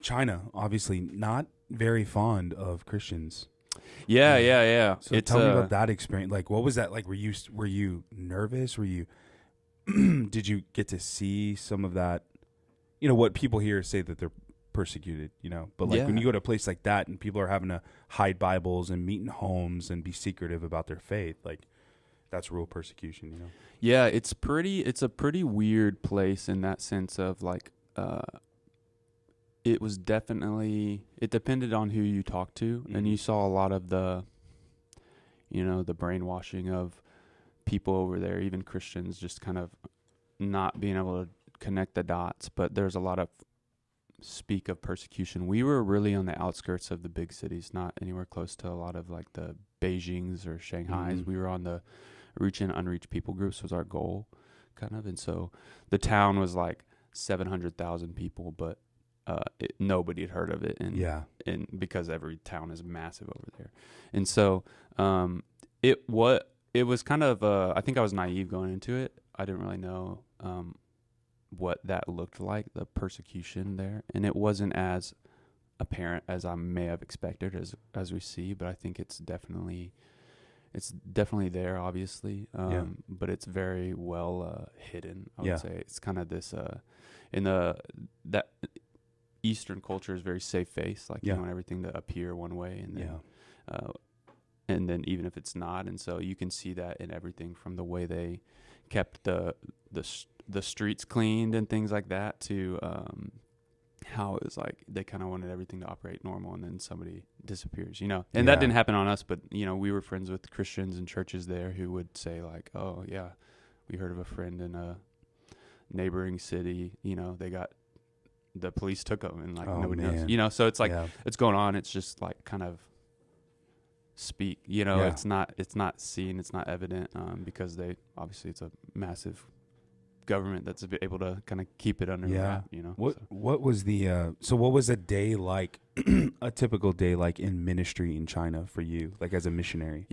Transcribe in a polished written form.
China, obviously not very fond of Christians. Yeah. So tell me about that experience. Like, what was that like? Were you nervous? Were you did you get to see some of that? You know, what people here say that they're persecuted, you know, but like when you go to a place like that and people are having to hide Bibles and meet in homes and be secretive about their faith, like that's real persecution, you know? Yeah, it's a pretty weird place in that sense of like, it depended on who you talked to, and you saw a lot of the brainwashing of people over there, even Christians, just kind of not being able to connect the dots. But there's a lot of speak of persecution. We were really on the outskirts of the big cities, not anywhere close to a lot of like the Beijings or Shanghais. We were on the reach and unreached people groups was our goal, kind of. And so the town was like 700,000 people, but nobody had heard of it, and because every town is massive over there, and so it was kind of I think I was naive going into it. I didn't really know what that looked like, the persecution there, and it wasn't as apparent as I may have expected as we see, but I think it's definitely there, obviously, but it's very well hidden. I would say it's kind of this that Eastern culture is very safe face, like you want everything to appear one way, and then even if it's not, and so you can see that in everything from the way they kept the streets cleaned and things like that to how it was like they kind of wanted everything to operate normal, and then somebody disappears, you know. And that didn't happen on us, but you know, we were friends with Christians and churches there who would say like, oh yeah, we heard of a friend in a neighboring city, you know, the police took them, and like nobody knows, you know. So it's like it's going on. It's just like kind of speak, you know. It's not seen, it's not evident, because it's a massive government that's able to kind of keep it under wrap, you know. What was the what was a day like, a typical day like in ministry in China for you, like as a missionary?